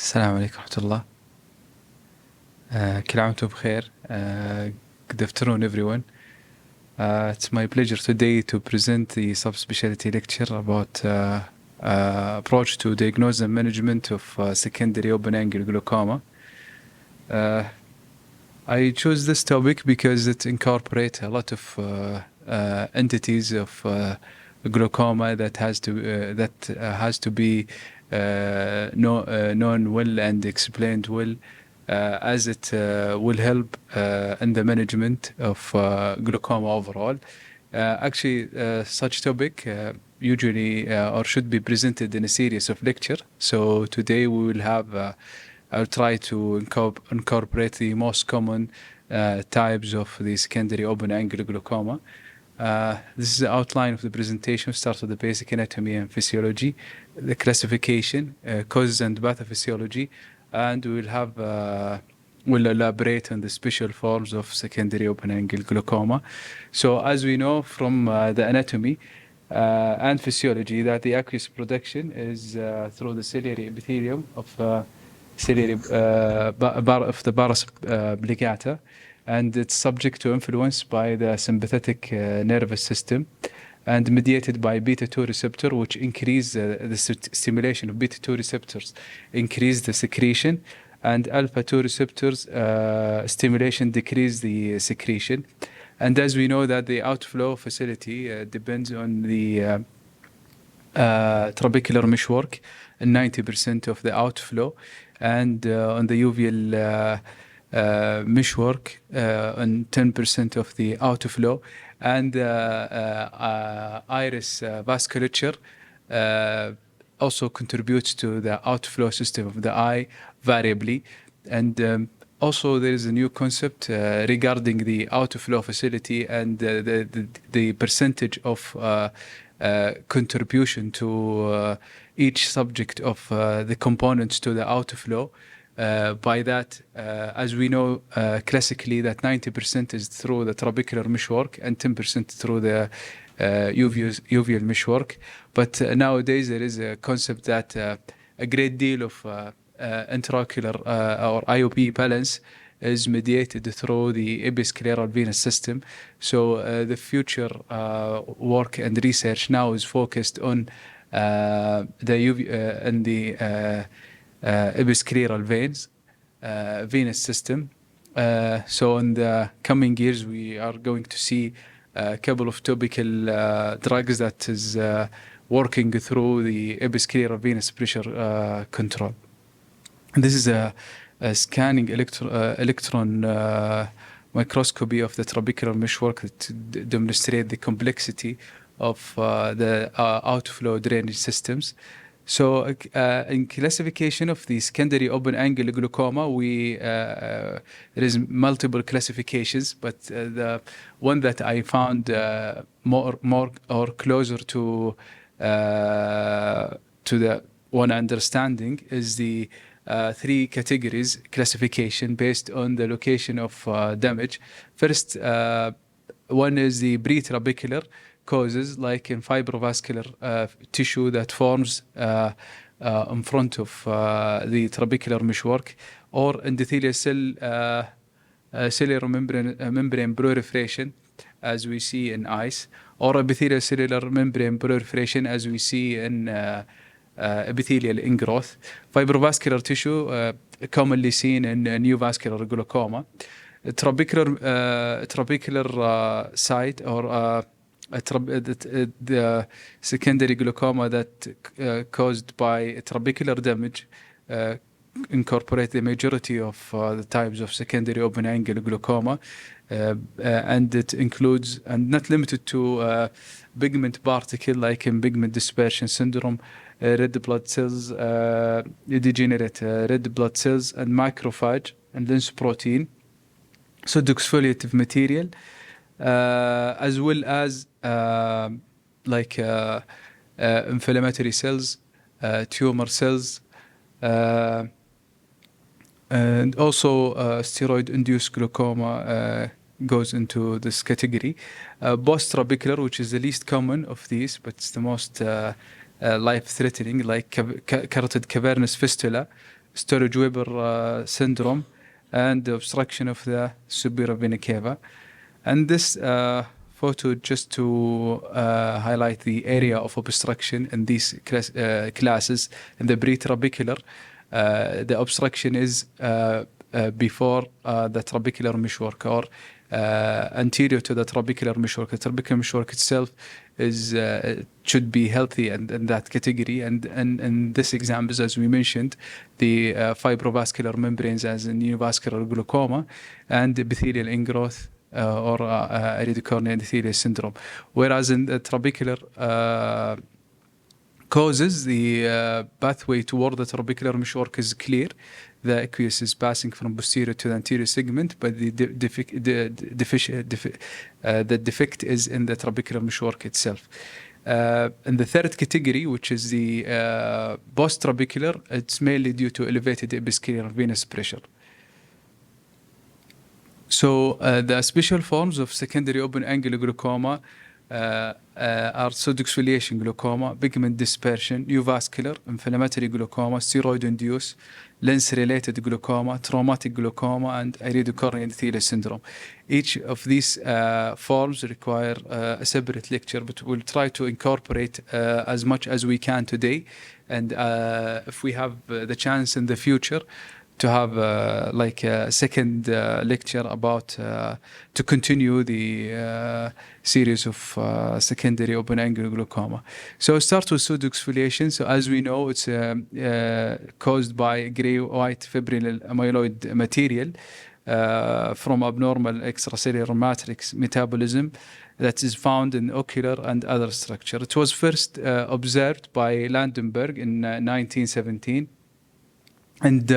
السلام عليكم ورحمة الله. كل عام وانتم بخير. Good afternoon everyone. It's my pleasure today to present the subspecialty lecture about approach to diagnosis and management of secondary open-angle glaucoma. I chose this topic because it incorporates a lot of entities of glaucoma that has to be known well and explained well, as it will help in the management of glaucoma overall. Actually, such topic usually or should be presented in a series of lecture. So today we will have I'll try to incorporate the most common types of the secondary open-angle glaucoma. This is the outline of the presentation. Start with the basic anatomy and physiology, the classification, causes and pathophysiology, and we'll elaborate on the special forms of secondary open-angle glaucoma. So as we know from the anatomy and physiology that the aqueous production is through the ciliary epithelium of the varus obligata, and it's subject to influence by the sympathetic nervous system and mediated by beta-2 receptor, which increase the stimulation of beta-2 receptors, increase the secretion, and alpha-2 receptors stimulation decrease the secretion. And as we know that the outflow facility depends on the trabecular meshwork, and 90% of the outflow, and on the uveal meshwork on 10% of the outflow, and iris vasculature also contributes to the outflow system of the eye variably. And also there is a new concept regarding the outflow facility and the percentage of contribution to each subject of the components to the outflow. By that, as we know classically, that 90% is through the trabecular meshwork and 10% through the uveal meshwork. But nowadays there is a concept that a great deal of intraocular or IOP balance is mediated through the episcleral venous system. So the future work and research now is focused on the episcleral venous system. So in the coming years we are going to see a couple of topical drugs that is working through the episcleral venous pressure control. This is a scanning electron microscopy of the trabecular meshwork to demonstrate the complexity of the outflow drainage systems. So in classification of the secondary open-angle glaucoma, there is multiple classifications, but the one that I found more or closer to the one understanding is the three categories classification based on the location of damage. First, one is the pre-trabecular causes, like in fibrovascular tissue that forms in front of the trabecular meshwork, or endothelial cell cellular membrane proliferation, as we see in eyes, or epithelial cellular membrane proliferation, as we see in epithelial ingrowth. Fibrovascular tissue commonly seen in neovascular glaucoma. Trabecular site, or the secondary glaucoma that caused by trabecular damage incorporate the majority of the types of secondary open-angle glaucoma, and it includes, and not limited to, pigment particle like in pigment dispersion syndrome, red blood cells, degenerate red blood cells, and macrophage and lens protein, pseudoexfoliative material, as well as like inflammatory cells, tumor cells, and also steroid-induced glaucoma goes into this category. Post-trabecular, which is the least common of these, but it's the most life-threatening, like carotid cavernous fistula, Storage-Weber syndrome, and the obstruction of the superior vena cava. And this photo just to highlight the area of obstruction in these classes. In the pretrabecular, the obstruction is before the trabecular meshwork, or anterior to the trabecular meshwork. The trabecular meshwork itself is should be healthy and in that category. And in this examples, as we mentioned, the fibrovascular membranes as in neovascular glaucoma and epithelial ingrowth or iridocorneal endothelial syndrome. Whereas in the trabecular causes, the pathway toward the trabecular meshwork is clear. The aqueous is passing from posterior to the anterior segment, but the defect is in the trabecular meshwork itself. In the third category, which is the post-trabecular, it's mainly due to elevated episcleral venous pressure. So the special forms of secondary open-angle glaucoma are pseudoexfoliation glaucoma, pigment dispersion, neovascular, inflammatory glaucoma, steroid-induced, lens-related glaucoma, traumatic glaucoma, and iridocorneal endothelial syndrome. Each of these forms require a separate lecture, but we'll try to incorporate as much as we can today. And if we have the chance in the future to have like a second lecture about to continue the series of secondary open-angle glaucoma. So start with pseudoexfoliation. So as we know, it's caused by gray-white fibril amyloid material from abnormal extracellular matrix metabolism that is found in ocular and other structure. It was first observed by Landenberg in 1917. And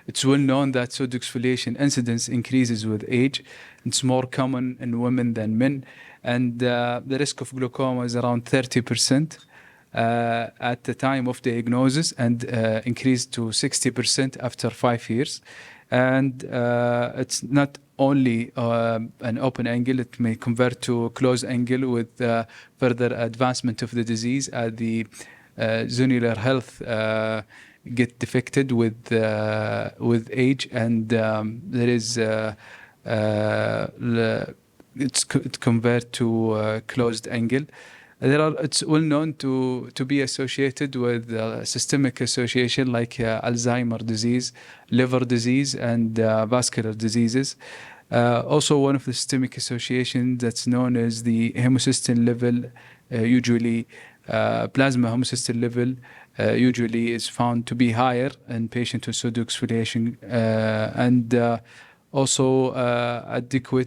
it's well known that pseudoexfoliation incidence increases with age. It's more common in women than men. And the risk of glaucoma is around 30% at the time of diagnosis, and increased to 60% after 5 years. And it's not only an open angle, it may convert to a closed angle with further advancement of the disease as the zonular health get defected with age, and there is it convert to a closed angle. It's well known to be associated with systemic association like Alzheimer's disease, liver disease, and vascular diseases. Also, one of the systemic associations that's known as the homocysteine level, usually plasma homocysteine level, usually is found to be higher in patients with pseudoexfoliation, and also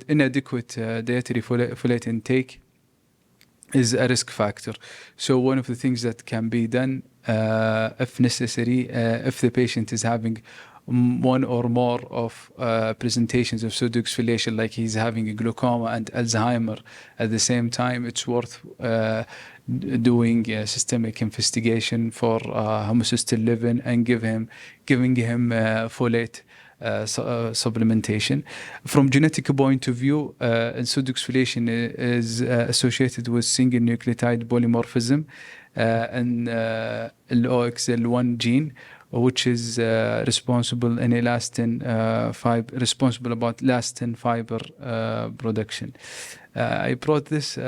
inadequate dietary folate intake is a risk factor. So one of the things that can be done, if necessary, if the patient is having one or more of presentations of pseudoexfoliation, like he's having a glaucoma and Alzheimer at the same time, it's worth doing a systemic investigation for homocysteine level and giving him folate supplementation. From genetic point of view, pseudoexfoliation is associated with single nucleotide polymorphism and OXL1 gene, which is responsible in elastin responsible about elastin fiber production. I brought this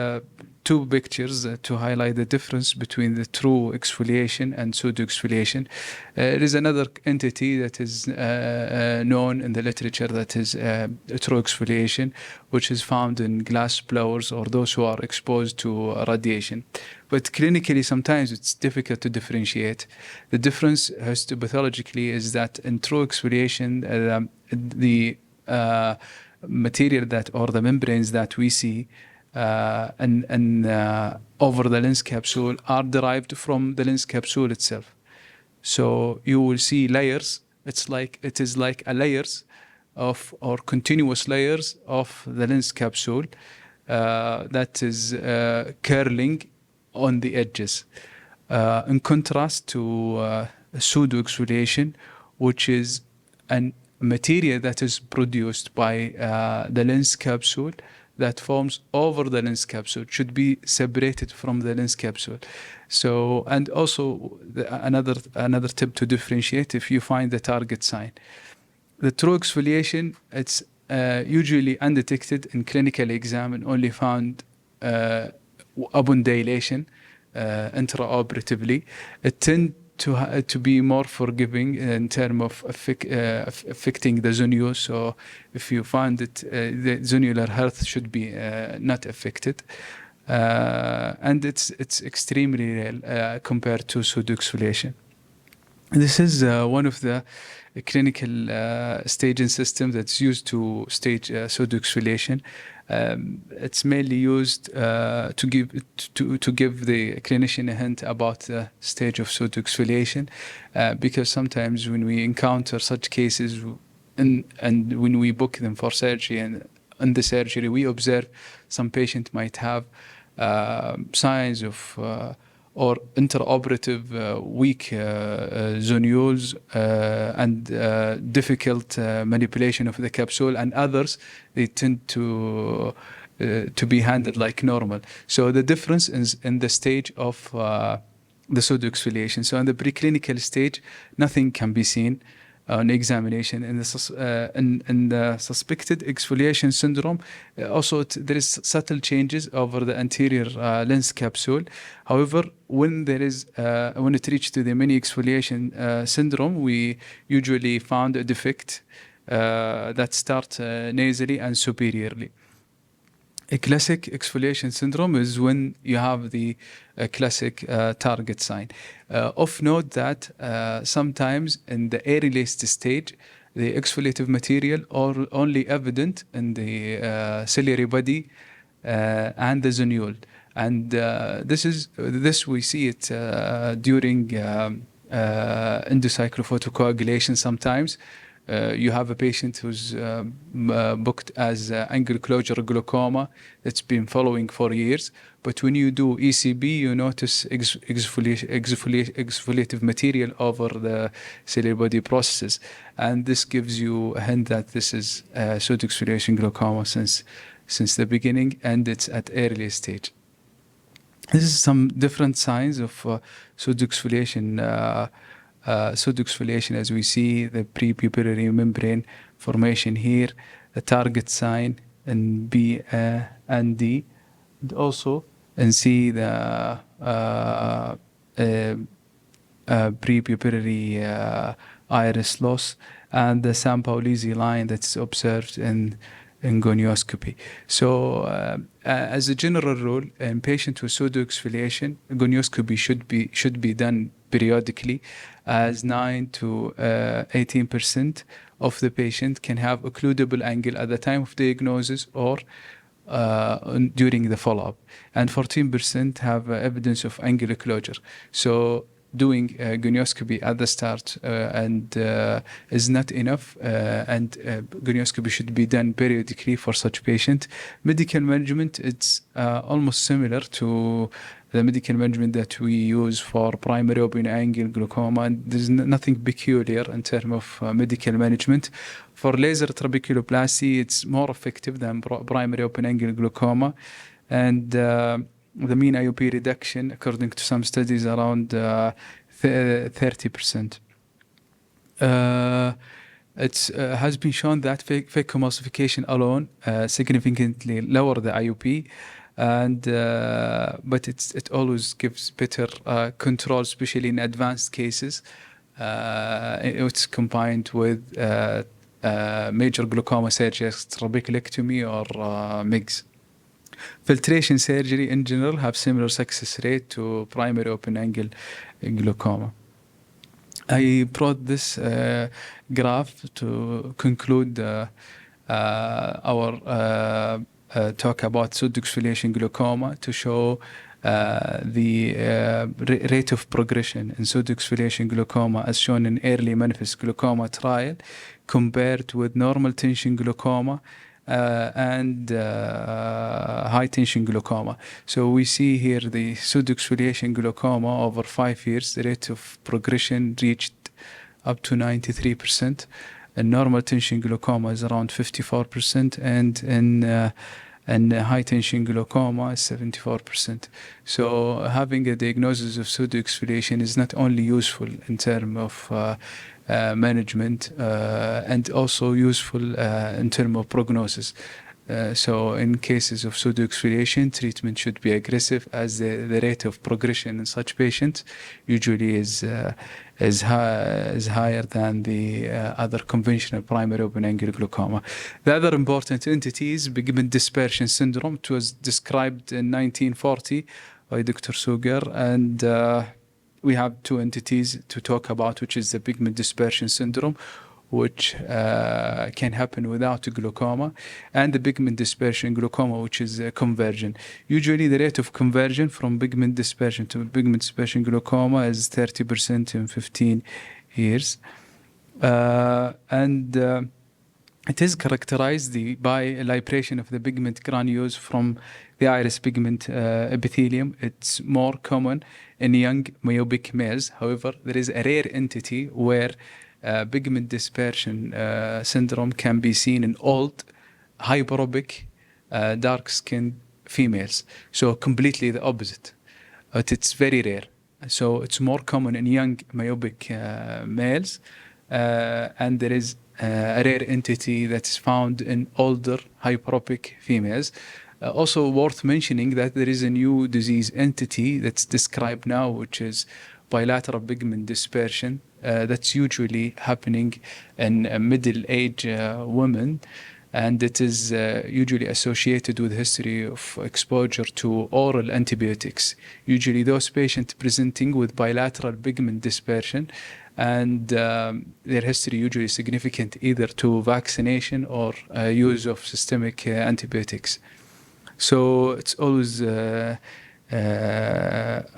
two pictures to highlight the difference between the true exfoliation and pseudoexfoliation. It is another entity that is known in the literature that is true exfoliation, which is found in glass blowers or those who are exposed to radiation. But clinically, sometimes it's difficult to differentiate. The difference histopathologically is that in true exfoliation, the material that, or the membranes that we see and over the lens capsule are derived from the lens capsule itself. So you will see layers. It is like a layers of, or continuous layers of the lens capsule that is curling on the edges. In contrast to pseudoexfoliation, which is a material that is produced by the lens capsule that forms over the lens capsule should be separated from the lens capsule. So, and also another tip to differentiate, if you find the target sign. The true exfoliation, it's usually undetected in clinical exam and only found upon dilation intraoperatively. It tends to be more forgiving in terms of affecting the zonules. So if you find that the zonular health should be not affected, and it's extremely rare compared to pseudoexfoliation. This is one of the clinical staging systems that's used to stage pseudoexfoliation. It's mainly used to give the clinician a hint about the stage of pseudoexfoliation, because sometimes when we encounter such cases and when we book them for surgery, and in the surgery we observe some patient might have signs of or intraoperative weak zonules and difficult manipulation of the capsule, and others they tend to be handled like normal. So the difference is in the stage of the pseudoexfoliation. So in the preclinical stage, nothing can be seen on examination. In the suspected exfoliation syndrome, also there is subtle changes over the anterior lens capsule. However, when it reaches to the mini exfoliation syndrome, we usually found a defect that starts nasally and superiorly. A classic exfoliation syndrome is when you have the classic target sign. Of note that sometimes in the areolaced stage, the exfoliative material are only evident in the ciliary body and the zonule. And this we see it during endocyclophotocoagulation sometimes. You have a patient who's booked as angle closure glaucoma that's been following for years, but when you do ECB, you notice exfoliative material over the ciliary body processes, and this gives you a hint that this is pseudoexfoliation glaucoma since the beginning, and it's at early stage. This is some different signs of pseudoexfoliation. Pseudoexfoliation, as we see the prepupillary membrane formation here, the target sign in B and D, and also and see the prepupillary iris loss and the Sampaolisi line that's observed in gonioscopy. So as a general rule, in patients with pseudoexfoliation, gonioscopy should be done periodically, as 9 to 18% of the patient can have occludable angle at the time of diagnosis or during the follow-up, and 14% have evidence of angular closure. So doing gonioscopy at the start is not enough, and gonioscopy should be done periodically for such patient. Medical management, it's almost similar to the medical management that we use for primary open angle glaucoma, and there's nothing peculiar in terms of medical management. For laser trabeculoplasty, it's more effective than primary open angle glaucoma, and the mean IOP reduction, according to some studies, around 30%. It has been shown that phacoemulsification alone significantly lower the IOP, and but it always gives better control, especially in advanced cases. It's combined with major glaucoma surgery, trabeculectomy or MIGS. Filtration surgery in general have similar success rate to primary open angle glaucoma. I brought this graph to conclude our talk about pseudoexfoliation glaucoma, to show the rate of progression in pseudoexfoliation glaucoma as shown in early manifest glaucoma trial compared with normal tension glaucoma and high tension glaucoma. So we see here the pseudoexfoliation glaucoma over 5 years, the rate of progression reached up to 93%. And normal tension glaucoma is around 54%, and in and high tension glaucoma is 74%. So having a diagnosis of pseudoexfoliation is not only useful in terms of management and also useful in terms of prognosis. So in cases of pseudoexfoliation, treatment should be aggressive, as the rate of progression in such patients usually is higher than the other conventional primary open-angle glaucoma. The other important entity is pigment dispersion syndrome. It was described in 1940 by Dr. Sugar, and we have two entities to talk about, which is the pigment dispersion syndrome, which can happen without glaucoma, and the pigment dispersion glaucoma, which is conversion. Usually the rate of conversion from pigment dispersion to pigment dispersion glaucoma is 30% in 15 years. It is characterized by libration of the pigment granules from the iris pigment epithelium. It's more common in young myopic males. However, there is a rare entity where pigment dispersion syndrome can be seen in old, hyperopic, dark-skinned females. So completely the opposite. But it's very rare. So it's more common in young myopic males, and there is a rare entity that is found in older hyperopic females. Also worth mentioning that there is a new disease entity that's described now, which is bilateral pigment dispersion. That's usually happening in middle-aged women, and it is usually associated with history of exposure to oral antibiotics. Usually those patients presenting with bilateral pigment dispersion, and their history usually significant either to vaccination or use of systemic antibiotics. So it's always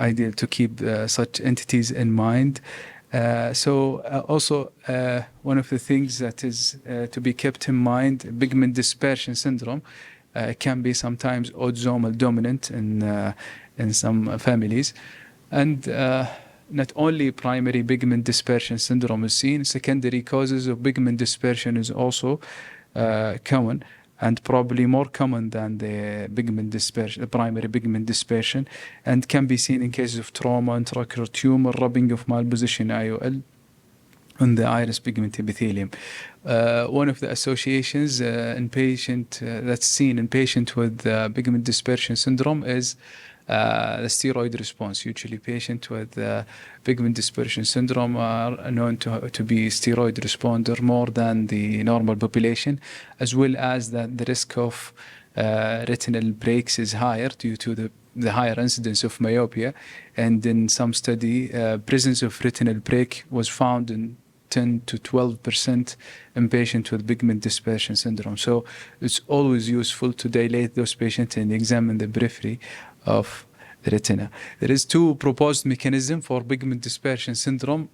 ideal to keep such entities in mind. Also, one of the things that is to be kept in mind, pigment dispersion syndrome can be sometimes autosomal dominant in some families, and not only primary pigment dispersion syndrome is seen, secondary causes of pigment dispersion is also common, and probably more common than the pigment dispersion, the primary pigment dispersion, and can be seen in cases of trauma, intraocular tumor, rubbing of malposition IOL on the iris pigment epithelium. One of the associations in patient that's seen in patient with pigment dispersion syndrome is the steroid response. Usually patients with pigment dispersion syndrome are known to be steroid responder more than the normal population, as well as that the risk of retinal breaks is higher due to the higher incidence of myopia. And in some study, presence of retinal break was found in 10 to 12% in patients with pigment dispersion syndrome. So it's always useful to dilate those patients and examine the periphery of the retina. There is two proposed mechanisms for pigment dispersion syndrome.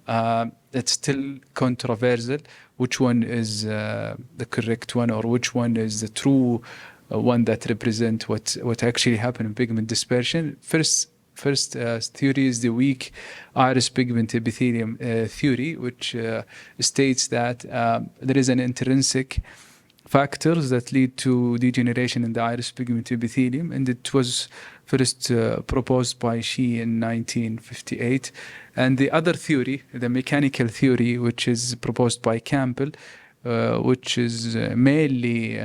It's still controversial which one is the correct one, or which one is the true one that represents what actually happened in pigment dispersion. First theory is the weak iris pigment epithelium theory, which states that there is an intrinsic factors that lead to degeneration in the iris pigment epithelium, and it was first proposed by Shi in 1958. And the other theory, the mechanical theory, which is proposed by Campbell, which is mainly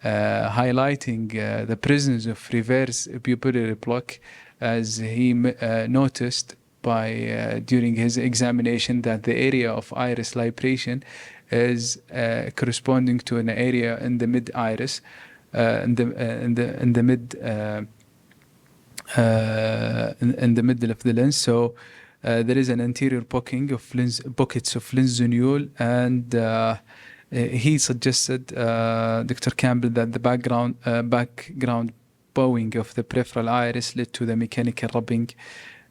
highlighting the presence of reverse pupillary block, as he noticed during his examination that the area of iris libration is corresponding to an area in the mid iris, in the middle of the lens. So there is an anterior pockets of lens zonule, and he suggested, Dr. Campbell, that the background bowing of the peripheral iris led to the mechanical rubbing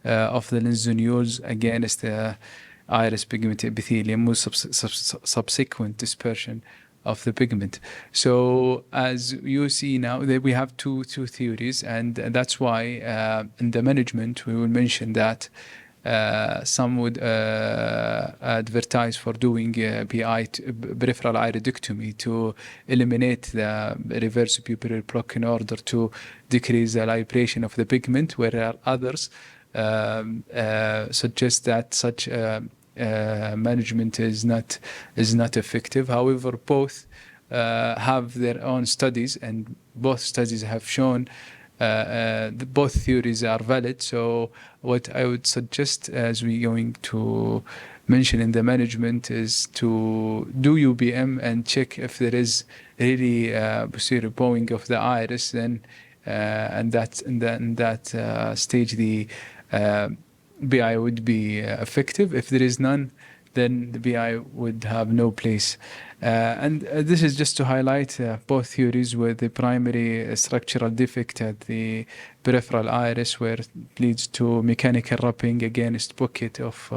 of the lens zonules against the iris pigment epithelium with subsequent dispersion of the pigment. So as you see now, we have two theories, and that's why in the management we will mention that some would advertise for doing peripheral eye reductomy to eliminate the reverse pupillary block in order to decrease the libration of the pigment, whereas others suggest that such management is not effective. However, both have their own studies, and both studies have shown both theories are valid. So what I would suggest, as we're going to mention in the management, is to do UBM and check if there is really posterior bowing of the iris. Then and that stage the BI would be effective. If there is none, then the BI would have no place. And this is just to highlight both theories, with the primary structural defect at the peripheral iris, where it leads to mechanical wrapping against pocket of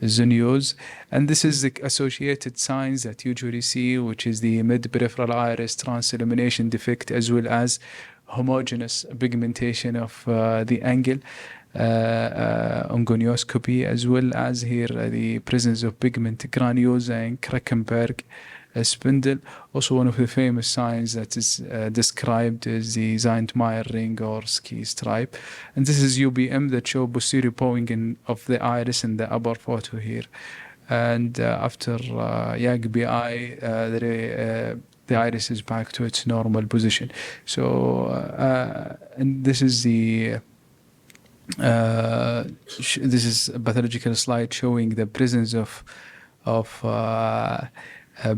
zonules. And this is the associated signs that you usually see, which is the mid-peripheral iris transillumination defect, as well as homogeneous pigmentation of the angle on gonioscopy, as well as here the presence of pigment granules and Krakenberg spindle. Also, one of the famous signs that is described is the Zientmeyer ring or ski stripe. And this is UBM that show posterior bowing of the iris in the upper photo here. And after YAG-BI, the iris is back to its normal position. So, and this is the this is a pathological slide showing the presence of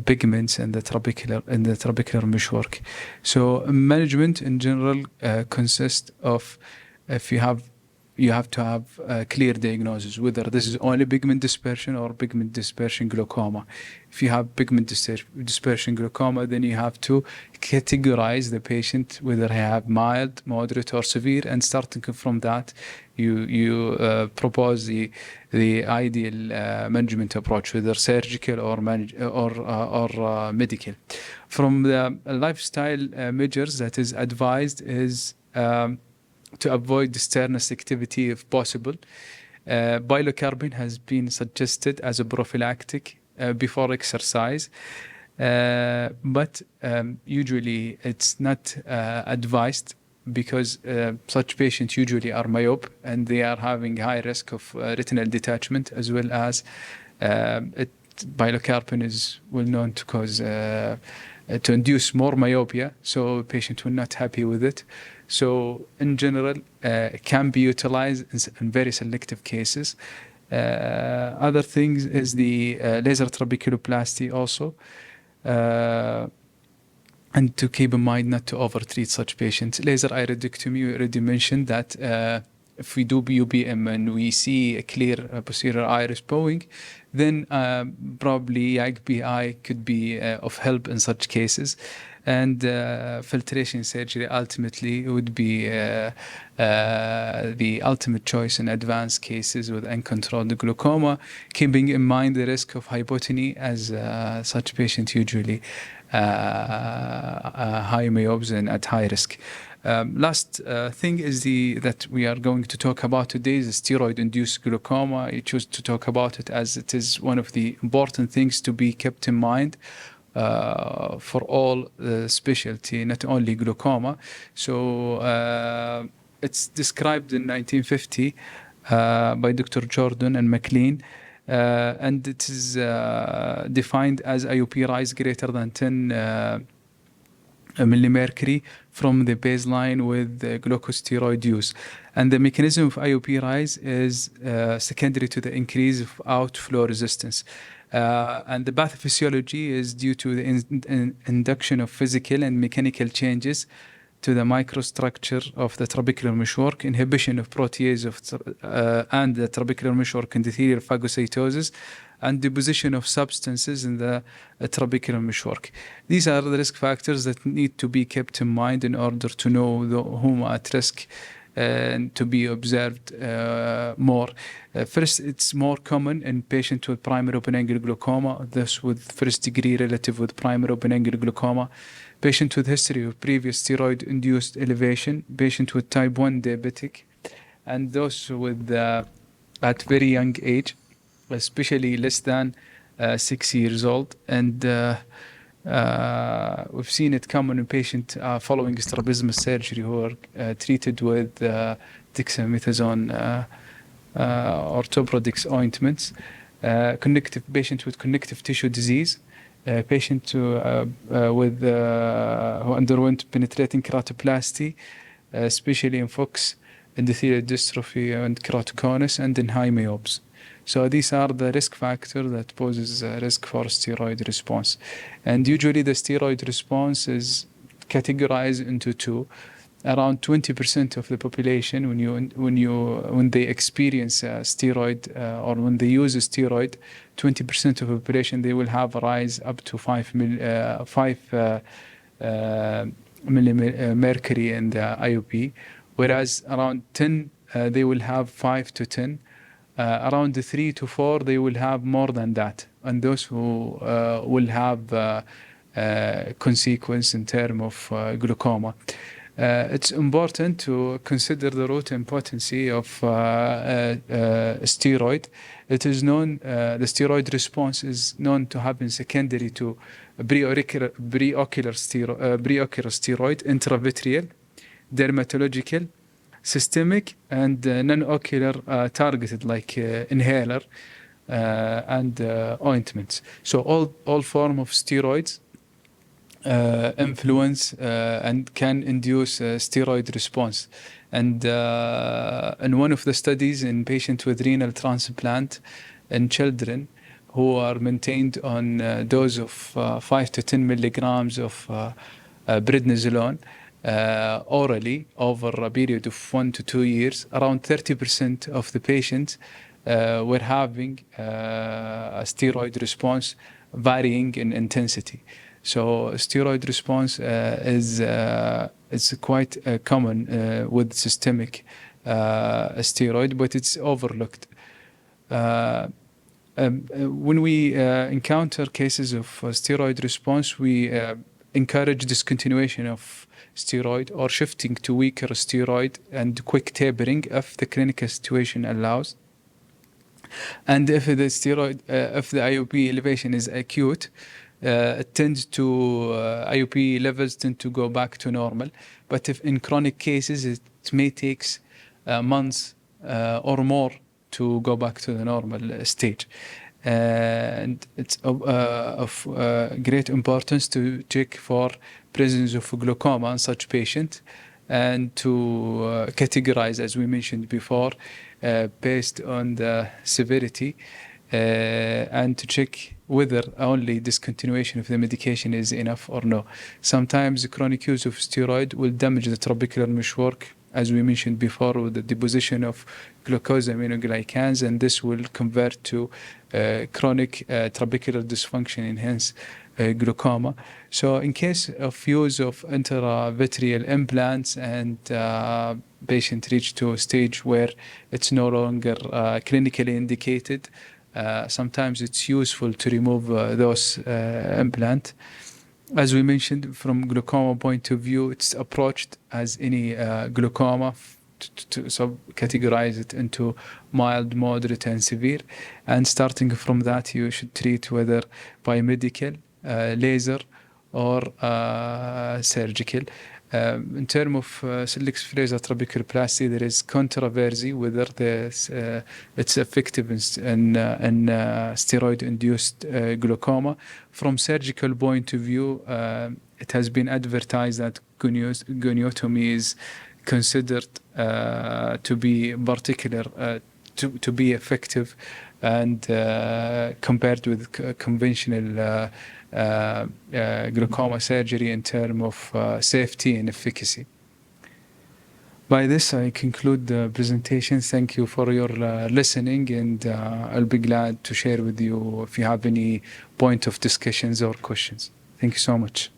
pigments in the trabecular meshwork. So management in general consists of, if you have to have a clear diagnosis, whether this is only pigment dispersion or pigment dispersion glaucoma. If you have pigment dispersion glaucoma, then you have to categorize the patient, whether he have mild, moderate, or severe, and starting from that, you propose the ideal management approach, whether surgical or medical. From the lifestyle measures that is advised is to avoid sternus activity if possible. Pilocarpine has been suggested as a prophylactic before exercise, but usually it's not advised, because such patients usually are myope and they are having high risk of retinal detachment, as well as pilocarpine is well known to cause to induce more myopia, so patient will not happy with it. So in general, it can be utilized in very selective cases. Other things is the laser trabeculoplasty also. And to keep in mind not to overtreat such patients. Laser iridectomy, we already mentioned that if we do UBM and we see a clear posterior iris bowing, then probably YAG-BI could be of help in such cases. And filtration surgery ultimately would be the ultimate choice in advanced cases with uncontrolled glaucoma, keeping in mind the risk of hypotony, as such patient usually high myopes and at high risk. Last thing is that we are going to talk about today is steroid-induced glaucoma. I choose to talk about it as it is one of the important things to be kept in mind for all specialty, not only glaucoma. So it's described in 1950 by Dr. Jordan and McLean. And it is defined as IOP rise greater than 10 millimercury from the baseline with glucosteroid use. And the mechanism of IOP rise is secondary to the increase of outflow resistance. And the pathophysiology is due to the induction of physical and mechanical changes to the microstructure of the trabecular meshwork, inhibition of protease and the trabecular meshwork endothelial phagocytosis, and deposition of substances in the trabecular meshwork. These are the risk factors that need to be kept in mind in order to know whom are at risk and to be observed more. First, it's more common in patients with primary open-angle glaucoma, thus with first degree relative with primary open-angle glaucoma, patient with history of previous steroid-induced elevation, patient with type 1 diabetic, and those with at very young age, especially less than 6 years old, and we've seen it common in patients following strabismus surgery who are treated with dexamethasone or Toprodex ointments. Patient with connective tissue disease, patient who underwent penetrating keratoplasty, especially in Fox endothelial dystrophy and keratoconus, and in high myopes. So these are the risk factors that poses a risk for steroid response. And usually the steroid response is categorized into two. Around 20% of the population, when they experience steroid or when they use a steroid, 20% of the population, they will have a rise up to 5 mercury in the IOP, whereas around 10 they will have 5 to 10. Around the 3 to 4 they will have more than that, and those who will have consequence in terms of glaucoma. It's important to consider the route and potency of steroid. It is known, the steroid response is known to happen secondary to preocular steroid, intravitreal, dermatological, systemic, and non-ocular targeted like inhaler and ointments. So all form of steroids influence and can induce steroid response. And in one of the studies in patients with renal transplant in children who are maintained on a dose of 5 to 10 milligrams of prednisolone orally over a period of 1 to 2 years, around 30% of the patients were having a steroid response varying in intensity. So steroid response is quite common with systemic steroid, but it's overlooked. When we encounter cases of steroid response, we encourage discontinuation of steroid or shifting to weaker steroid and quick tapering if the clinical situation allows. And if the IOP elevation is acute, it tends to IOP levels tend to go back to normal. But if in chronic cases, it may take months or more to go back to the normal stage. And it's of great importance to check for presence of glaucoma in such patient, and to categorize, as we mentioned before, based on the severity, and to check whether only discontinuation of the medication is enough or no. Sometimes chronic use of steroid will damage the trabecular meshwork, as we mentioned before, with the deposition of glucosaminoglycans, and this will convert to chronic trabecular dysfunction and hence glaucoma. So in case of use of intravitreal implants and patient reach to a stage where it's no longer clinically indicated, sometimes it's useful to remove those implants. As we mentioned, from glaucoma point of view, it's approached as any glaucoma to categorize it into mild, moderate, and severe. And starting from that, you should treat whether by medical, laser, or surgical. In terms of Salix Fraser trabeculoplasty, there is controversy whether it's effective in steroid-induced glaucoma. From surgical point of view, it has been advertised that goniotomy is considered to be particular, to be effective, and compared with conventional glaucoma surgery in terms of safety and efficacy. By this, I conclude the presentation. Thank you for your listening, and I'll be glad to share with you if you have any point of discussions or questions. Thank you so much.